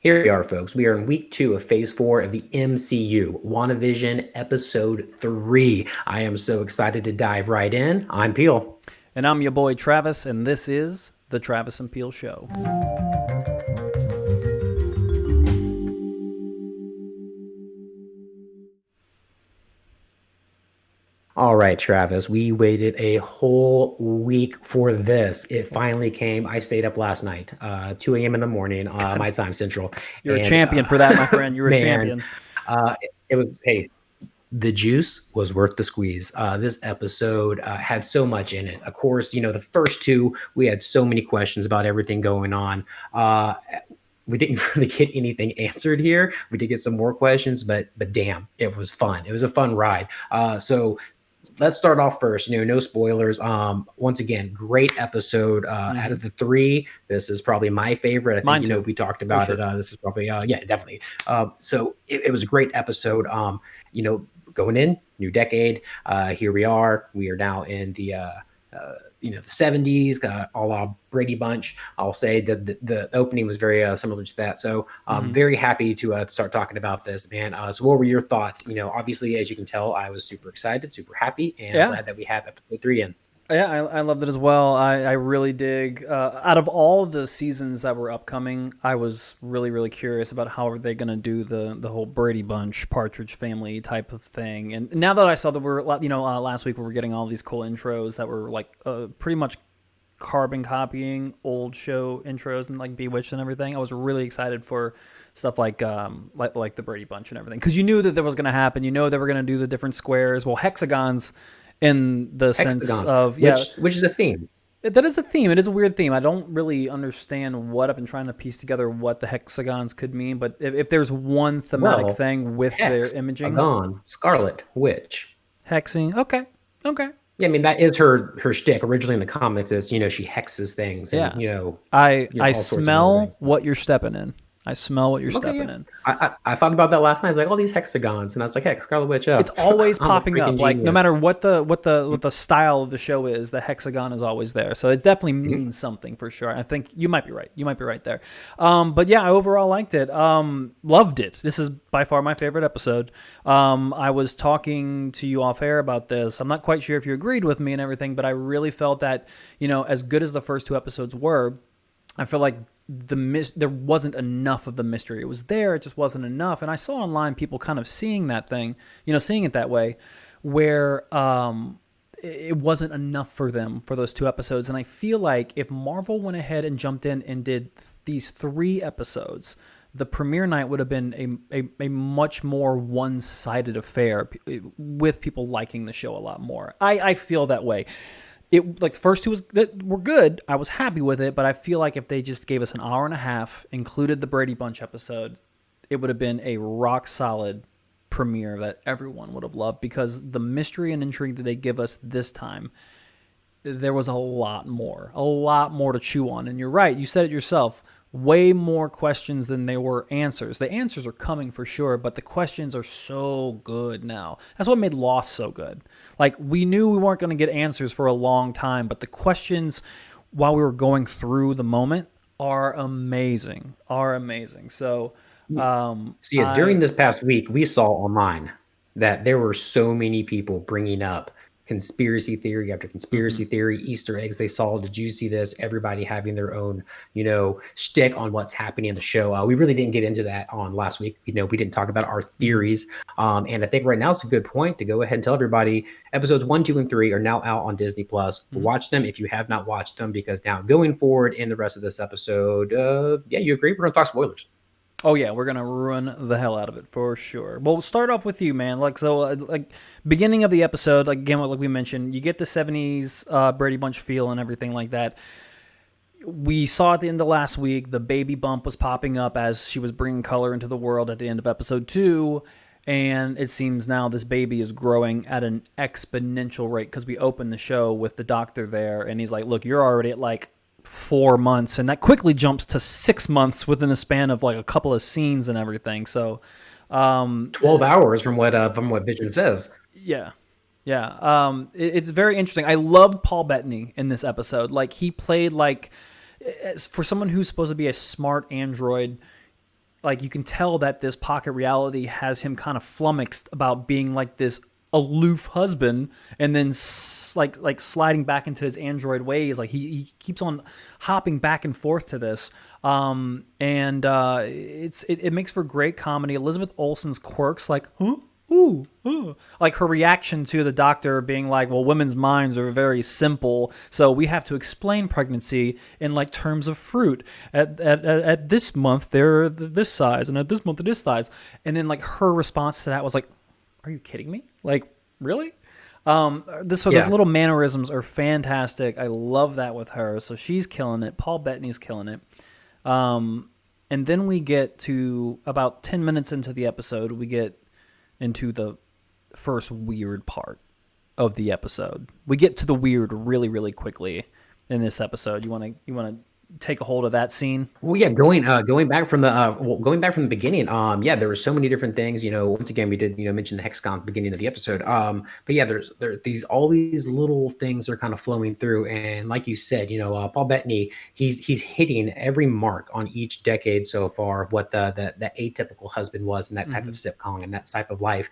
Here we are, folks. We are in week 2 of phase 4 of the MCU, WandaVision episode 3. I am so excited to dive right in. I'm Peel. And I'm your boy Travis, and this is the Travis and Peel Show. All right, Travis, we waited a whole week for this. It finally came. I stayed up last night, 2 a.m. in the morning, my time central. You're a champion for that, my friend. You're a champion. It was, hey, the juice was worth the squeeze. This episode had so much in it. Of course, the first two, we had so many questions about everything going on. We didn't really get anything answered here. We did get some more questions, but damn, it was fun. It was a fun ride. So let's start off first. No spoilers. Once again, great episode. Out of the 3, this is probably my favorite. I think Mine too. we talked about it. This is probably definitely. So it was a great episode. Going in new decade. Here we are. We are now in the the 70s, a la Brady Bunch. I'll say that the opening was very similar to that. So I'm very happy to start talking about this, man. So what were your thoughts? Obviously, as you can tell, I was super excited, super happy, and glad that we have episode 3 in. Yeah, I loved it as well. I really dig. Out of all the seasons that were upcoming, I was really, really curious about how are they going to do the whole Brady Bunch, Partridge Family type of thing. And now that I saw that last week we were getting all these cool intros that were like pretty much carbon copying old show intros and like Bewitched and everything, I was really excited for stuff like the Brady Bunch and everything, because you knew that was going to happen. They were going to do the different squares, hexagons. In the sense of which is a theme. That is a theme. It is a weird theme. I don't really understand what I've been trying to piece together what the hexagons could mean. But if there's one thematic thing with their imaging, Scarlet Witch, hexing. Okay. Yeah, I mean that is her shtick. Originally in the comics, is she hexes things. And, I smell what you're stepping in. I smell what you're stepping in. I thought about that last night. I was like, all these hexagons, and I was like, heck, Scarlet Witch. It's always popping up. Like no matter what the style of the show is, the hexagon is always there. So it definitely means something for sure. I think you might be right. You might be right there. But yeah, I overall liked it. Loved it. This is by far my favorite episode. I was talking to you off air about this. I'm not quite sure if you agreed with me and everything, but I really felt that as good as the first 2 episodes were, I feel like there wasn't enough of the mystery. It was there, it just wasn't enough. And I saw online people kind of seeing that thing, seeing it that way, where it wasn't enough for them for those 2 episodes. And I feel like if Marvel went ahead and jumped in and did these 3 episodes, the premiere night would have been a much more one-sided affair with people liking the show a lot more. I feel that way. The first 2 were good. I was happy with it, but I feel like if they just gave us an hour and a half, included the Brady Bunch episode, it would have been a rock solid premiere that everyone would have loved, because the mystery and intrigue that they give us this time, there was a lot more to chew on. And you're right, you said it yourself. Way more questions than they were answers. The answers are coming for sure, but the questions are so good now. That's what made Lost so good. Like, we knew we weren't going to get answers for a long time, but the questions while we were going through the moment are amazing. So, during this past week, we saw online that there were so many people bringing up conspiracy theory after conspiracy theory, Easter eggs they saw. Did you see this? Everybody having their own, shtick on what's happening in the show. We really didn't get into that on last week. We didn't talk about our theories. And I think right now it's a good point to go ahead and tell everybody episodes 1, 2, and 3 are now out on Disney Plus. Watch them if you have not watched them, because now going forward in the rest of this episode, you agree? We're going to talk spoilers. Oh yeah, we're gonna ruin the hell out of it for sure. Well, we'll start off with you, man. Beginning of the episode, again, like we mentioned, you get the '70s Brady Bunch feel and everything like that. We saw at the end of last week the baby bump was popping up as she was bringing color into the world at the end of episode 2, and it seems now this baby is growing at an exponential rate, because we opened the show with the doctor there, and he's like, "Look, you're already at 4 months," and that quickly jumps to 6 months within a span of a couple of scenes and everything. So 12 hours from what Vision says. It's very interesting. I loved Paul Bettany in this episode. He played for someone who's supposed to be a smart android, like you can tell that this pocket reality has him kind of flummoxed about being like this aloof husband, and then like sliding back into his android ways. Like he keeps on hopping back and forth to this, and it makes for great comedy. Elizabeth Olsen's quirks, like ooh, like her reaction to the doctor being like, well, women's minds are very simple, so we have to explain pregnancy in like terms of fruit. At this month they're this size, and at this month they're this size. And then like her response to that was like, are you kidding me? Like, really? Those little mannerisms are fantastic. I love that with her. So she's killing it. Paul Bettany's killing it. And then we get to about 10 minutes into the episode, we get into the first weird part of the episode. We get to the weird really, really quickly in this episode. You want to take a hold of that scene? Well, yeah, going back from the beginning. There were so many different things. Once again, we did mention the hexagon at the beginning of the episode. But yeah, there all these little things are kind of flowing through, and like you said, Paul Bettany, he's hitting every mark on each decade so far of what the atypical husband was in that type of sitcom and that type of life.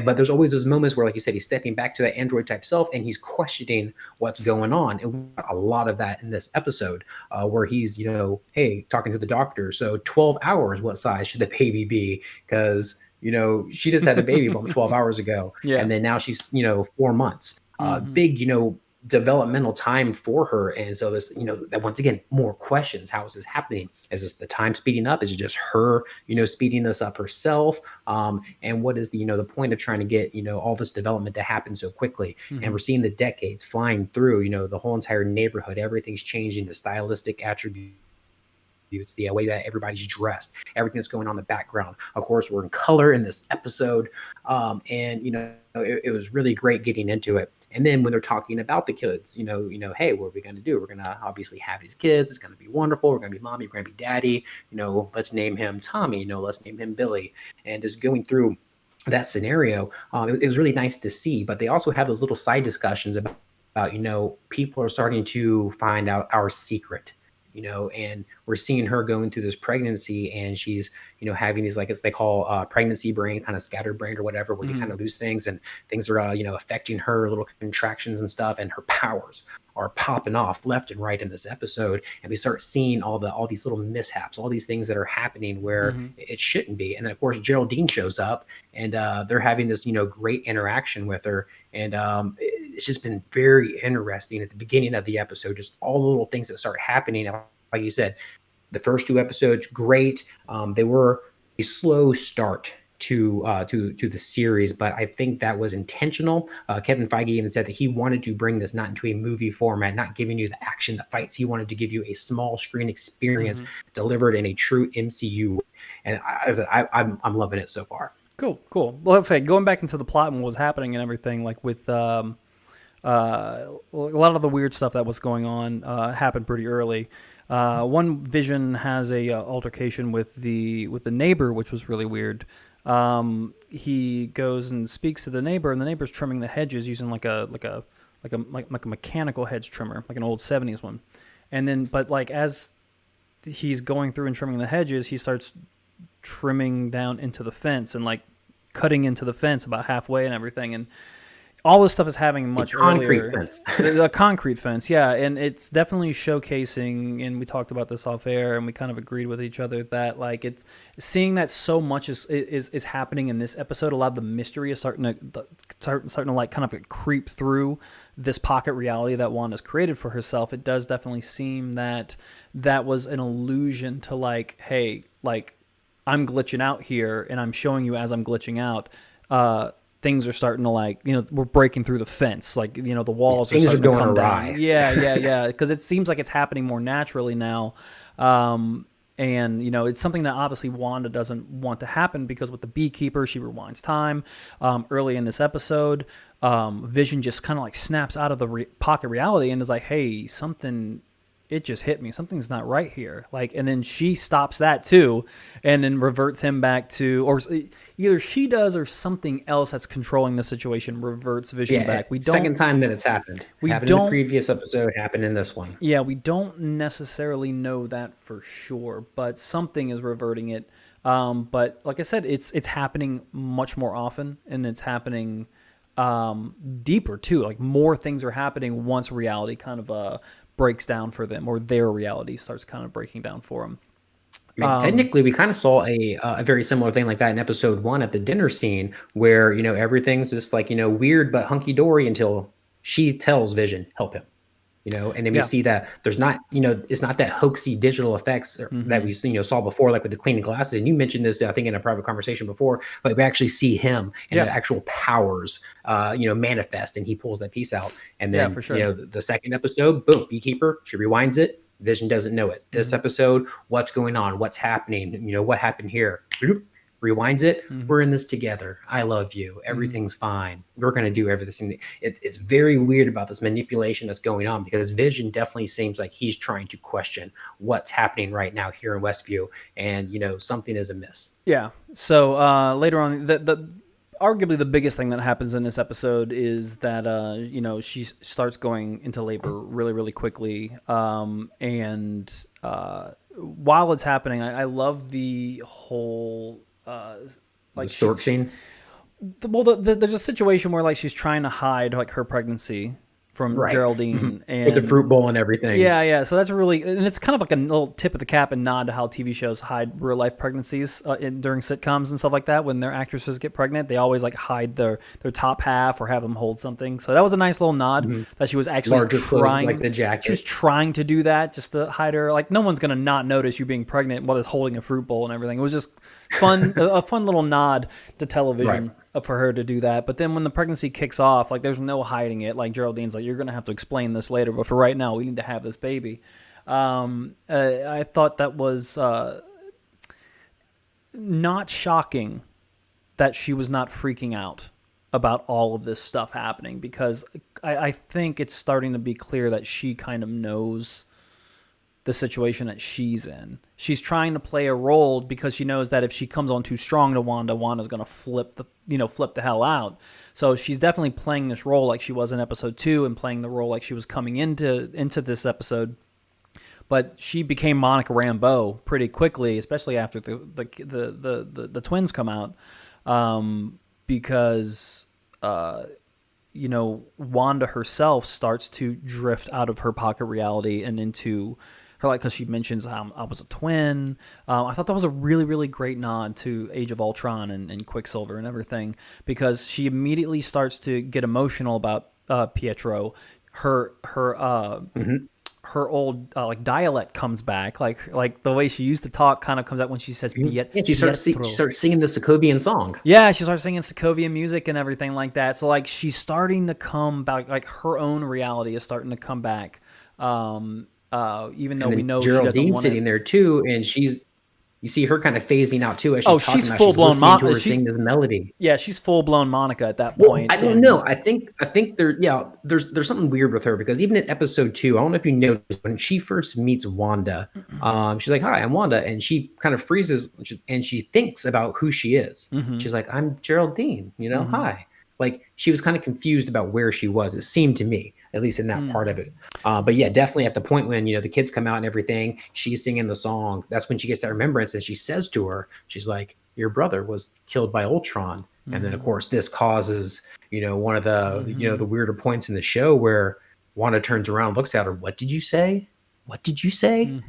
But there's always those moments where, like you said, he's stepping back to that android type self and he's questioning what's going on. And we got a lot of that in this episode, where he's, hey, talking to the doctor. So 12 hours, what size should the baby be? Because, she just had a baby about 12 hours ago. Yeah. And then now she's, 4 months. Big, developmental time for her. And so this, that once again, more questions. How is this happening? Is this the time speeding up? Is it just her, speeding this up herself? And what is the point of trying to get, all this development to happen so quickly? And we're seeing the decades flying through, the whole entire neighborhood. Everything's changing, the stylistic attributes. It's the way that everybody's dressed, everything that's going on in the background. Of course, we're in color in this episode. And, it was really great getting into it. And then when they're talking about the kids, hey, what are we going to do? We're going to obviously have these kids. It's going to be wonderful. We're going to be mommy. We're going to be daddy. Let's name him Tommy. Let's name him Billy. And just going through that scenario, it was really nice to see. But they also have those little side discussions about people are starting to find out our secret. And we're seeing her going through this pregnancy, and she's, having these, like, as they call pregnancy brain, kind of scatterbrained or whatever, where you kind of lose things, and things are, affecting her, little contractions and stuff, and her powers are popping off left and right in this episode. And we start seeing all these little mishaps, all these things that are happening where it shouldn't be. And then of course Geraldine shows up, and they're having this, great interaction with her. And it's just been very interesting at the beginning of the episode, just all the little things that start happening. Like you said, the first 2 episodes, great. They were a slow start to the series, but I think that was intentional. Kevin Feige even said that he wanted to bring this not into a movie format, not giving you the action, the fights. He wanted to give you a small screen experience delivered in a true MCU way. And I'm loving it so far. Cool. Well, let's say going back into the plot and what was happening and everything, like with a lot of the weird stuff that was going on happened pretty early. One Vision has a altercation with the neighbor, which was really weird. He goes and speaks to the neighbor, and the neighbor's trimming the hedges using like a mechanical hedge trimmer, like an old 70s one. And then, but like as he's going through and trimming the hedges, he starts trimming down into the fence and like cutting into the fence about halfway and everything. And all this stuff is having much concrete earlier. Fence. A concrete fence, yeah. And it's definitely showcasing, and we talked about this off air, and we kind of agreed with each other that like it's seeing that so much is happening in this episode. A lot of the mystery is starting to like kind of creep through this pocket reality that Wanda's created for herself. It does definitely seem that was an allusion to like, hey, like I'm glitching out here, and I'm showing you as I'm glitching out. Things are starting to like, we're breaking through the fence. Like, the walls are starting to come down. Yeah. Because it seems like it's happening more naturally now. And, it's something that obviously Wanda doesn't want to happen because with the beekeeper, she rewinds time. Early in this episode, Vision just kind of like snaps out of the pocket reality and is like, hey, something it just hit me. Something's not right here. Like, and then she stops that too, and then reverts him back to, or either she does or something else that's controlling the situation reverts Vision back. We don't. Second time that it's happened. Happened in the previous episode. Happened in this one. Yeah, we don't necessarily know that for sure, but something is reverting it. But like I said, it's happening much more often, and it's happening deeper too. Like more things are happening once reality kind of breaks down for them, or their reality starts kind of breaking down for them. I mean, technically, we kind of saw a very similar thing like that in episode 1 at the dinner scene, where everything's just like weird but hunky dory until she tells Vision, help him. And then we see that there's not, it's not that hoaxy digital effects that we saw before, like with the cleaning glasses. And you mentioned this, I think, in a private conversation before, but we actually see him and the actual powers, manifest, and he pulls that piece out. And then, for sure. The second episode, boom, Beekeeper, she rewinds it. Vision doesn't know it. This episode, what's going on? What's happening? What happened here? Rewinds it. We're in this together. I love you. Everything's fine. We're going to do everything. It's very weird about this manipulation that's going on, because Vision definitely seems like he's trying to question what's happening right now here in Westview, and something is amiss. Yeah. So later on, the arguably the biggest thing that happens in this episode is that she starts going into labor really, really quickly, and while it's happening, I love the whole like the stork scene. There's a situation where like she's trying to hide like her pregnancy from Geraldine and with the fruit bowl and everything. Yeah. So that's really, and it's kind of like a little tip of the cap and nod to how TV shows hide real life pregnancies during sitcoms and stuff like that. When their actresses get pregnant, they always like hide their top half or have them hold something. So that was a nice little nod that she was actually larger clothes, like the jacket. She was trying to do that just to hide her. Like no one's gonna not notice you being pregnant while it's holding a fruit bowl and everything. It was just fun, a fun little nod to television. For her to do that. But then when the pregnancy kicks off, like there's no hiding it. Like Geraldine's like, you're going to have to explain this later, but for right now, we need to have this baby. I thought that was not shocking that she was not freaking out about all of this stuff happening, because I think it's starting to be clear that she kind of knows the situation that she's in. She's trying to play a role because she knows that if she comes on too strong to Wanda, Wanda's going to flip the hell out. So she's definitely playing this role like she was in episode 2 and playing the role like she was coming into this episode. But she became Monica Rambeau pretty quickly, especially after the twins come out, because Wanda herself starts to drift out of her pocket reality and into her, like, because she mentions I was a twin. I thought that was a really, really great nod to Age of Ultron and Quicksilver and everything, because she immediately starts to get emotional about Pietro. Her old like dialect comes back, like the way she used to talk kind of comes out when she says Pietro. Yeah, she starts singing the Sokovian song. Yeah, she starts singing Sokovian music and everything like that. So like she's starting to come back, like her own reality is starting to come back. Even though we know Geraldine's she doesn't want sitting there too, and you see her kind of phasing out too as she's talking. She's full blown Monica. She's singing this melody. Yeah, she's full blown Monica at that point. I don't know. I think there's something weird with her, because even in episode 2, I don't know if you noticed, when she first meets Wanda, she's like, "Hi, I'm Wanda," and she kind of freezes and she thinks about who she is. She's like, "I'm Geraldine," hi. Like she was kind of confused about where she was. It seemed to me, at least in that part of it. But yeah, definitely at the point when, the kids come out and everything, she's singing the song. That's when she gets that remembrance, and she says to her, she's like, "Your brother was killed by Ultron." And then of course this causes, one of the, the weirder points in the show where Wanda turns around, looks at her. "What did you say? What did you say?"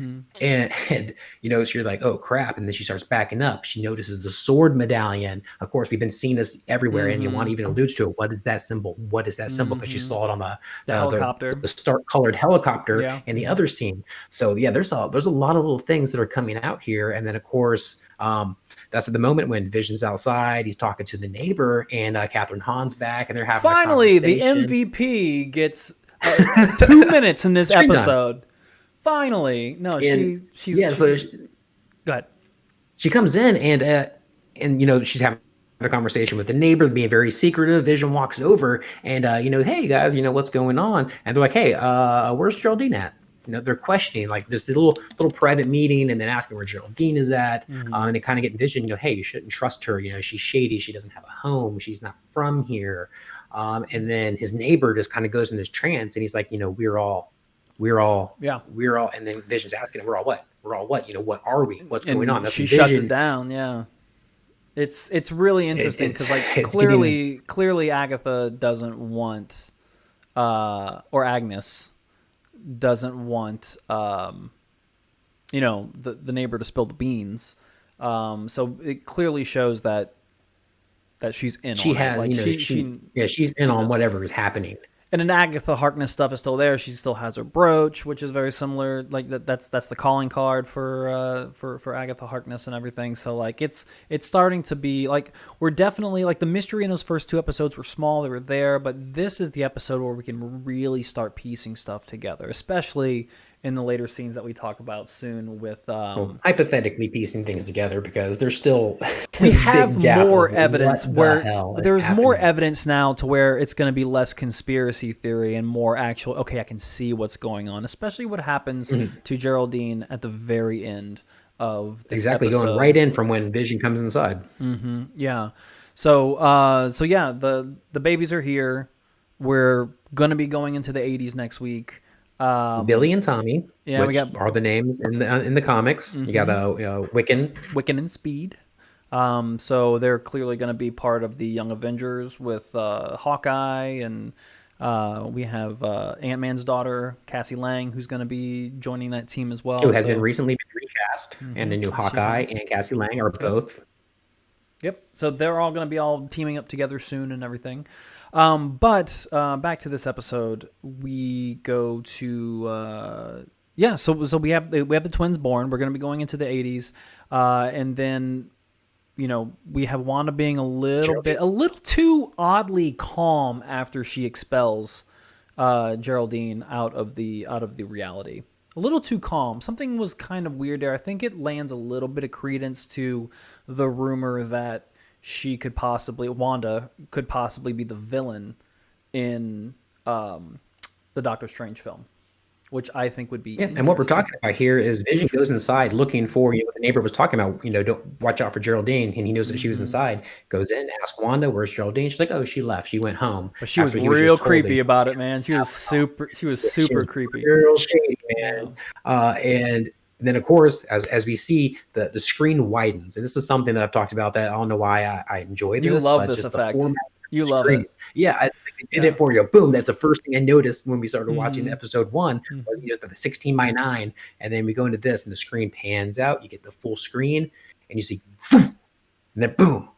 And so you're like, "Oh crap." And then she starts backing up. She notices the sword medallion. Of course, we've been seeing this everywhere, and Wanda even alludes to it. What is that symbol? What is that symbol? Because she saw it on the helicopter, the stark colored helicopter in the other scene. So yeah, there's a lot of little things that are coming out here. And then of course, that's at the moment when Vision's outside. He's talking to the neighbor, and Catherine Hahn's back, and they're having finally a conversation. The MVP gets 2 minutes in this episode. Finally, no, she's so go ahead. She comes in and she's having a conversation with the neighbor, being very secretive. Vision walks over and hey guys, what's going on? And they're like, "Hey, where's Geraldine at?" they're questioning, like this little private meeting, and then asking where Geraldine is at, and they kind of get envisioned, hey, you shouldn't trust her. She's shady. She doesn't have a home. She's not from here. And then his neighbor just kind of goes in this trance, and he's like, we're all, and then Vision's asking him, we're all what? We're all what? What are we? What's going on? That's she shuts it down. Yeah. It's really interesting because clearly Agatha doesn't want, or Agnes doesn't want, the neighbor to spill the beans. So it clearly shows that she's in. She's in on whatever is happening. And then Agatha Harkness stuff is still there. She still has her brooch, which is very similar. Like that's the calling card for Agatha Harkness and everything. So like it's starting to be like, we're definitely like, the mystery in those first 2 episodes were small, they were there, but this is the episode where we can really start piecing stuff together, especially in the later scenes that we talk about soon with hypothetically piecing things together, because there's still we have more evidence where there's more evidence now to where it's going to be less conspiracy theory and more actual, okay, I can see what's going on, especially what happens to Geraldine at the very end of this episode. Going right in from when Vision comes inside. Yeah. So yeah, the babies are here. We're going to be going into the 80s next week. Billy and Tommy, which are the names in the comics. You got Wiccan and Speed. So they're clearly going to be part of the Young Avengers with Hawkeye, and we have Ant-Man's daughter, Cassie Lang, who's going to be joining that team as well. Who has been recently recast, and the new Hawkeye and Cassie Lang are both. Yep. So they're all going to be all teaming up together soon and everything. But back to this episode, we go to so we have the twins born. We're going to be going into the 80s, and then we have Wanda being a little too oddly calm after she expels Geraldine out of the reality. A little too calm. Something was kind of weird there. I think it lands a little bit of credence to the rumor that Wanda could possibly be the villain in the Doctor Strange film, which I think would be and what we're talking about here is Vision goes inside looking for what the neighbor was talking about, don't watch out for Geraldine, and he knows that she was inside, goes in, asks Wanda, where's Geraldine? She's like, oh, she left, she went home. But she was real creepy about it, man. She was super creepy, real shady, man. And then, of course, as we see, the screen widens. And this is something that I've talked about that I don't know why I enjoy this. You love this effect. You love it. Yeah, I think they did it for you. Boom, that's the first thing I noticed when we started watching episode 1 was just the 16:9. And then we go into this, and the screen pans out. You get the full screen, and you see, and then boom,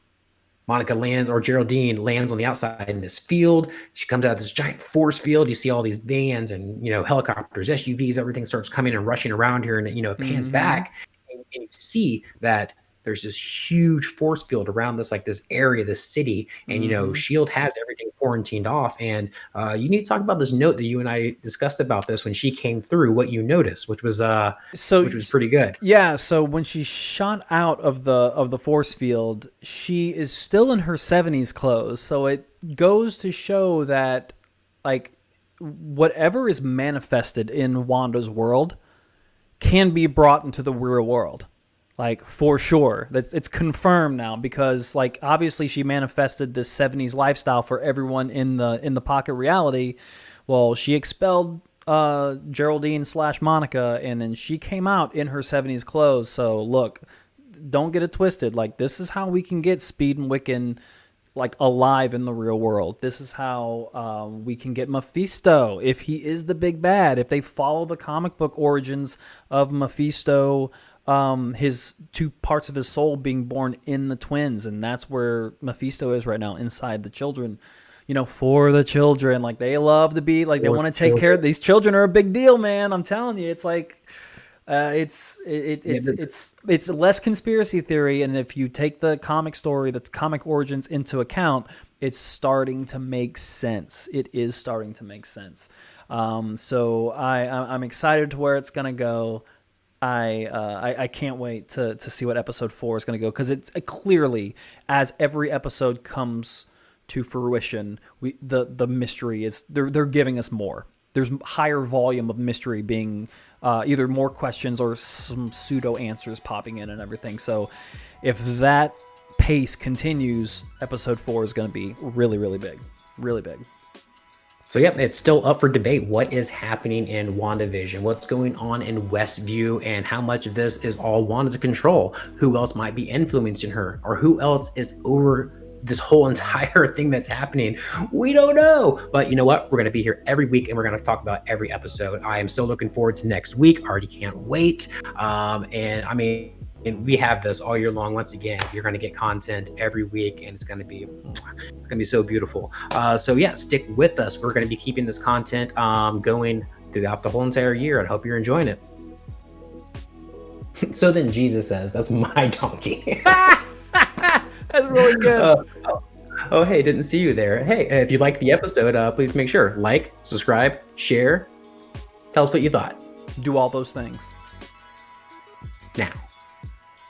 Geraldine lands on the outside in this field. She comes out of this giant force field. You see all these vans and, helicopters, SUVs, everything starts coming and rushing around here. And, it pans back, and you see that there's this huge force field around this area, this city. And, S.H.I.E.L.D. has everything quarantined off. And you need to talk about this note that you and I discussed about this when she came through, what you noticed, which was pretty good. Yeah. So when she shot out of the force field, she is still in her 70s clothes. So it goes to show that whatever is manifested in Wanda's world can be brought into the real world. For sure. It's confirmed now, because obviously she manifested this 70s lifestyle for everyone in the pocket reality. Well, she expelled Geraldine / Monica, and then she came out in her 70s clothes. So look, don't get it twisted. This is how we can get Speed and Wiccan alive in the real world. This is how we can get Mephisto, if he is the big bad. If they follow the comic book origins of Mephisto, his 2 parts of his soul being born in the twins, and that's where Mephisto is right now, inside the children, for the children. They love to be they want to take care of these children. Are a big deal, man. I'm telling you, it's it's less conspiracy theory, and if you take the comic story, the comic origins into account, it's starting to make sense. It is starting to make sense. So I'm excited to where it's gonna go. I can't wait to see what episode 4 is going to go, because it's clearly, as every episode comes to fruition, the mystery is they're giving us more. there's higher volume of mystery being either more questions or some pseudo answers popping in and everything. So if that pace continues, episode 4 is going to be really, really big. Really big. So, yeah, it's still up for debate. What is happening in WandaVision? What's going on in Westview? And how much of this is all Wanda's control? Who else might be influencing her? Or who else is over this whole entire thing that's happening? We don't know. But you know what? We're going to be here every week, and we're going to talk about every episode. I am so looking forward to next week. I already can't wait. And I mean, and we have this all year long. Once again, you're going to get content every week, and it's going to be so beautiful. So yeah, stick with us. We're going to be keeping this content going throughout the whole entire year. I hope you're enjoying it. So then Jesus says, "That's my donkey." That's really good. Oh, hey, didn't see you there. Hey, if you liked the episode, please make sure like, subscribe, share. Tell us what you thought. Do all those things now.